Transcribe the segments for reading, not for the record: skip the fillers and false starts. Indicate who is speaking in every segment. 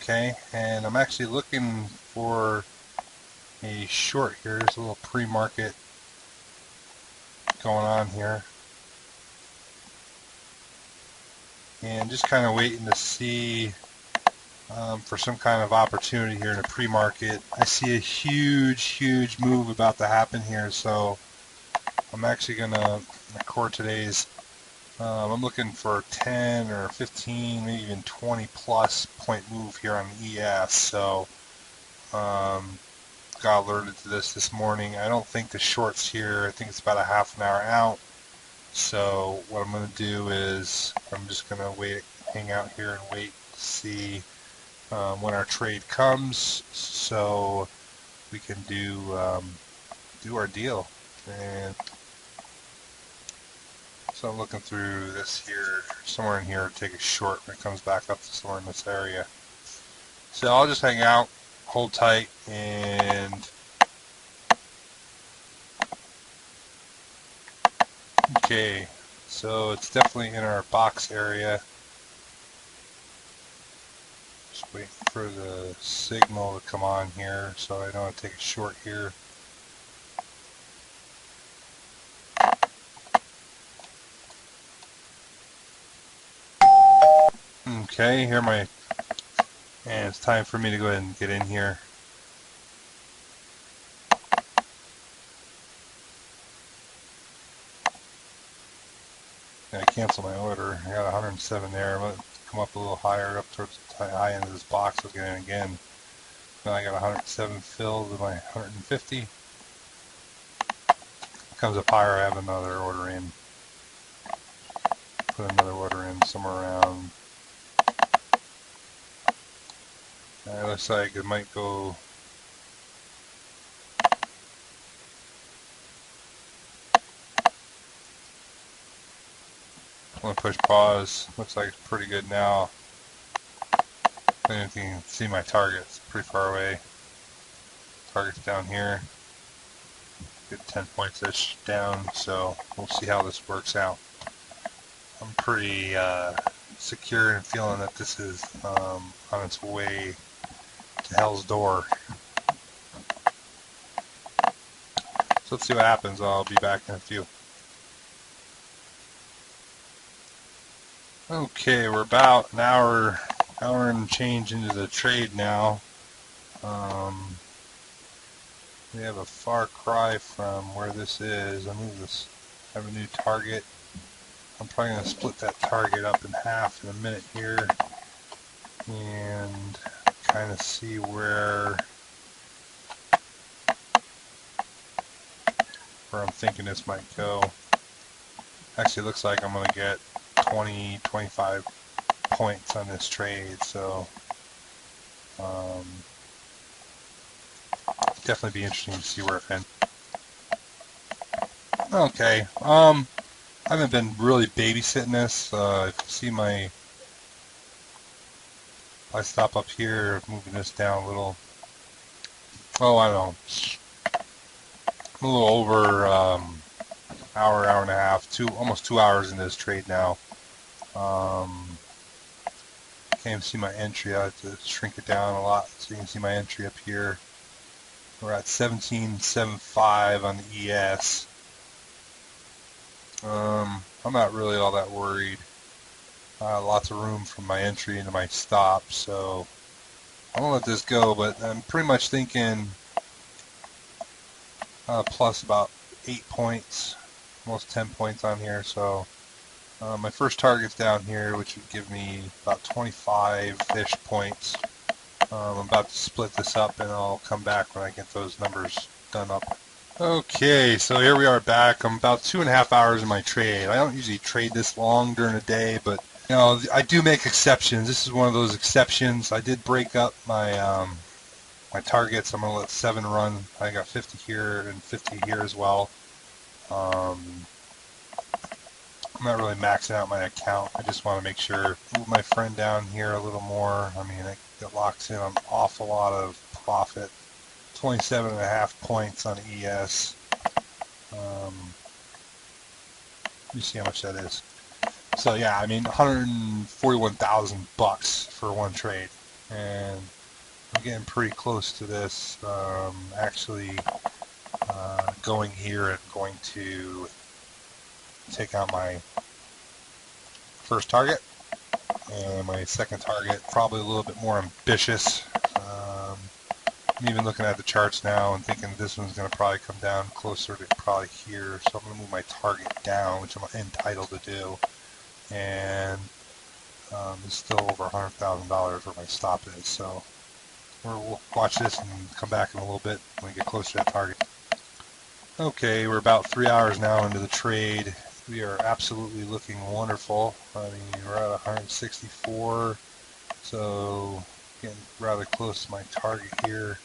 Speaker 1: Okay, and I'm actually looking for a short here. There's a little pre-market going on here, and just kind of waiting to see for some kind of opportunity here in the pre-market. I see a huge move about to happen here, so I'm actually going to record today's. I'm looking for 10 or 15, maybe even 20 plus point move here on the ES. So got alerted to this morning. I don't think the short's here. I think it's about a half an hour out. So what I'm going to do is I'm just going to hang out here and wait to see when our trade comes, so we can do our deal. And so I'm looking through this here, somewhere in here, to take a short when it comes back up to somewhere in this area. So I'll just hang out, hold tight, and okay, so it's definitely in our box area. Just waiting for the signal to come on here so I know how to take a short here. Okay, and it's time for me to go ahead and get in here. I cancel my order. I got 107 there. I'm going to come up a little higher, up towards the high end of this box. I'll get in again. Now I got 107 filled with my 150. Comes up higher, I have another order in. Put another order in somewhere around. It looks like it might go. I'm going to push pause. Looks like it's pretty good now. I don't know if you can see my target. It's pretty far away. Target's down here. Good 10 points-ish down, so we'll see how this works out. I'm pretty secure in feeling that this is on its way to hell's door. So let's see what happens. I'll be back in a few. Okay, we're about an hour and change into the trade now. We have a far cry from where this is. I have a new target. I'm probably going to split that target up in half in a minute here and kind of see where I'm thinking this might go. Actually, it looks like I'm going to get 20, 25 points on this trade, so definitely be interesting to see where it ends. Okay, I haven't been really babysitting this. If you see if I stop up here, moving this down a little, I don't know, a little over hour and a half, almost 2 hours in this trade now. Can't even see my entry. I have to shrink it down a lot so you can see my entry up here. We're at 17.75 on the ES. I'm not really all that worried. Lots of room from my entry into my stop, so I'm gonna let this go. But I'm pretty much thinking plus about 8 points, almost 10 points on here. So my first target's down here, which would give me about 25-ish points. I'm about to split this up, and I'll come back when I get those numbers done up. Okay, so here we are back. I'm about 2.5 hours in my trade. I don't usually trade this long during the day, but you know, I do make exceptions. This is one of those exceptions. I did break up my my targets. I'm going to let 7 run. I got 50 here and 50 here as well. I'm not really maxing out my account. I just want to make sure, move my friend down here a little more. I mean, it locks in an awful lot of profit. 27.5 points on ES. Let me see how much that is. So yeah, I mean, $141,000 for one trade. and I'm getting pretty close to this. Actually, going here and going to take out my first target, and my second target probably a little bit more ambitious. I'm even looking at the charts now and thinking this one's going to probably come down closer to probably here, so I'm going to move my target down, which I'm entitled to do, and it's still over $100,000 where my stop is, so we'll watch this and come back in a little bit when we get closer to that target. Okay, we're about 3 hours now into the trade. We are absolutely looking wonderful. I mean, we're at 164, so getting rather close to my target here.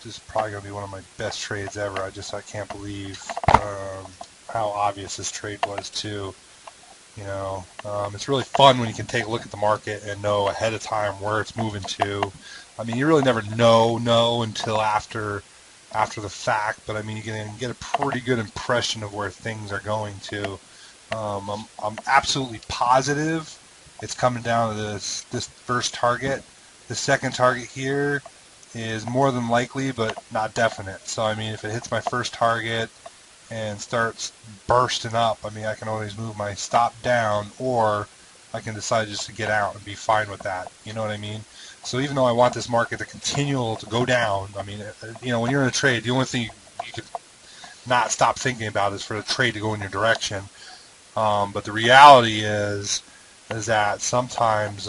Speaker 1: This is probably going to be one of my best trades ever. I can't believe how obvious this trade was too. You know, it's really fun when you can take a look at the market and know ahead of time where it's moving to. I mean, you really never know until after the fact, but I mean, you can get a pretty good impression of where things are going to. I'm absolutely positive it's coming down to this first target. The second target here is more than likely, but not definite. So I mean, if it hits my first target and starts bursting up, I mean, I can always move my stop down, or I can decide just to get out and be fine with that. You know what I mean? So even though I want this market to continue to go down, I mean, you know, when you're in a trade, the only thing you could not stop thinking about is for the trade to go in your direction. But the reality is that sometimes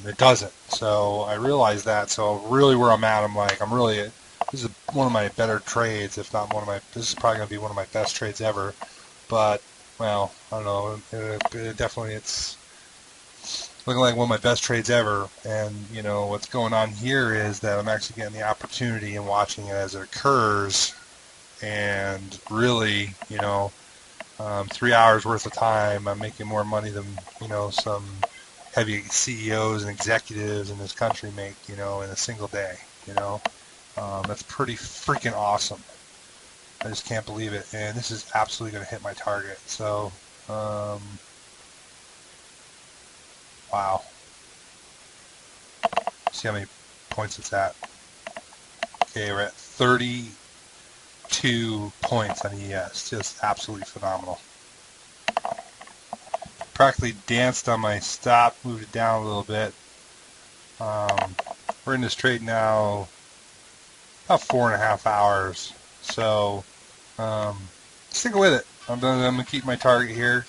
Speaker 1: it doesn't. So I realize that. So really where I'm at, this is one of my better trades, if not this is probably going to be one of my best trades ever. But, well, I don't know, it's looking like one of my best trades ever. And, you know, what's going on here is that I'm actually getting the opportunity and watching it as it occurs. And really, you know, 3 hours worth of time, I'm making more money than, you know, some heavy CEOs and executives in this country make, you know, in a single day, you know. That's pretty freaking awesome. I just can't believe it. And this is absolutely going to hit my target. So, wow. See how many points it's at. Okay, we're at 32 points on ES. Just absolutely phenomenal. Practically danced on my stop, moved it down a little bit. We're in this trade now about 4.5 hours. So, stick with it. I'm going to keep my target here.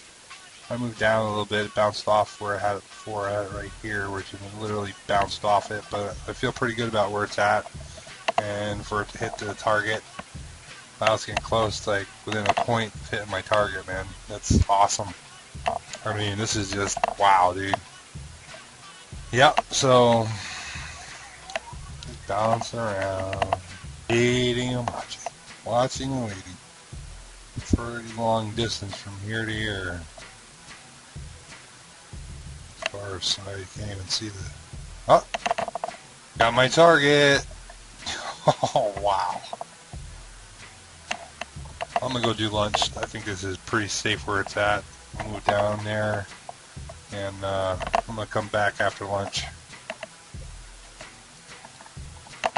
Speaker 1: I moved down a little bit, it bounced off where I had it before. I had it right here, which it literally bounced off it, but I feel pretty good about where it's at. And for it to hit the target, I was getting close, like within a point of hitting my target, man. That's awesome. I mean, this is just wow, dude. Yep, so bouncing around, waiting and watching and waiting. Pretty long distance from here to here. As far as somebody can't even see the... Oh! Got my target! Oh, wow. I'm gonna go do lunch. I think this is pretty safe where it's at. Move down there, and I'm gonna come back after lunch.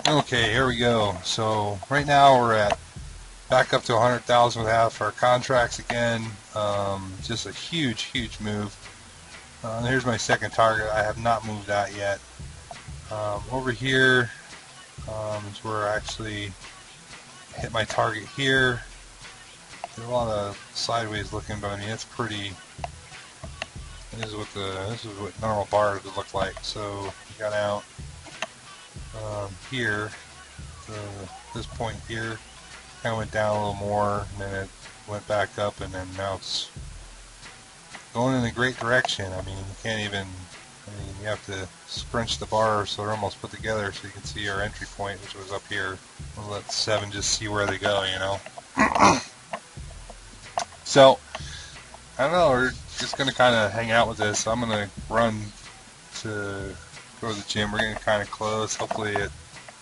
Speaker 1: Okay, here we go. So right now we're at back up to 100,000 with half our contracts again. Just a huge move. Here's my second target. I have not moved that yet. Over here is where I actually hit my target here. There's a lot of sideways looking, but I mean it's pretty. This is what normal bars would look like. So we got out here to this point here. Kind of went down a little more, and then it went back up, and then now it's going in a great direction. I mean, you can't even. I mean, you have to scrunch the bars so they're almost put together, so you can see our entry point, which was up here. We'll let 7 just see where they go, you know. So, I don't know, we're just going to kind of hang out with this. I'm going to run to go to the gym. We're getting kind of close. Hopefully it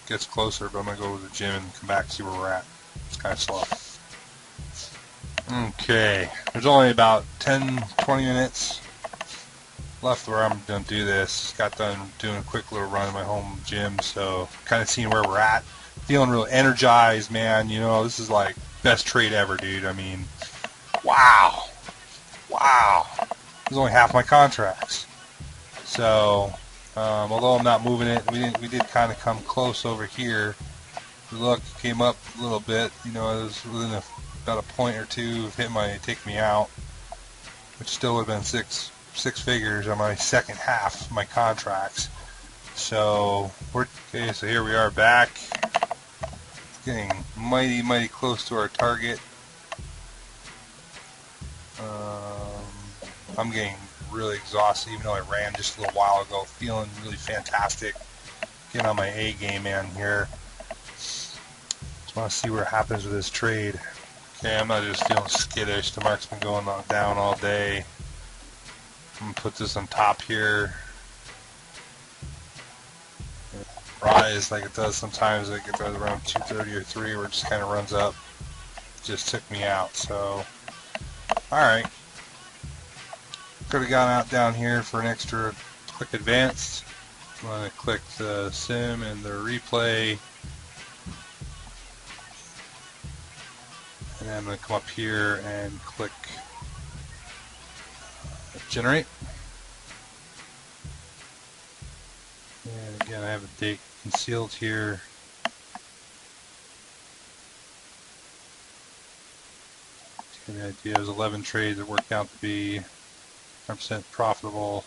Speaker 1: gets closer, but I'm going to go to the gym and come back and see where we're at. It's kind of slow. Okay, there's only about 10-20 minutes left where I'm going to do this. Got done doing a quick little run in my home gym, so kind of seeing where we're at. Feeling real energized, man. You know, this is like best trade ever, dude. I mean, wow. Wow. This is only half my contracts. So, although I'm not moving it, we did kind of come close over here. The luck came up a little bit. You know, it was within about a point or two of hitting take me out, which still would have been six figures on my second half of my contracts. So okay. So here we are back, getting mighty close to our target. I'm getting really exhausted, even though I ran just a little while ago. Feeling really fantastic. Getting on my A game, man. Here. Just want to see what happens with this trade. Okay, I'm not just feeling skittish. The market's been going down all day. I'm gonna put this on top here. Rise like it does sometimes. Like it does around 230 or 3, where it just kind of runs up. Just took me out. So, all right. Could have gone out down here for an extra click advanced. I'm going to click the sim and the replay. And then I'm going to come up here and click generate. And again, I have a date concealed here. To give you an idea, it was 11 trades that worked out to be 100% profitable.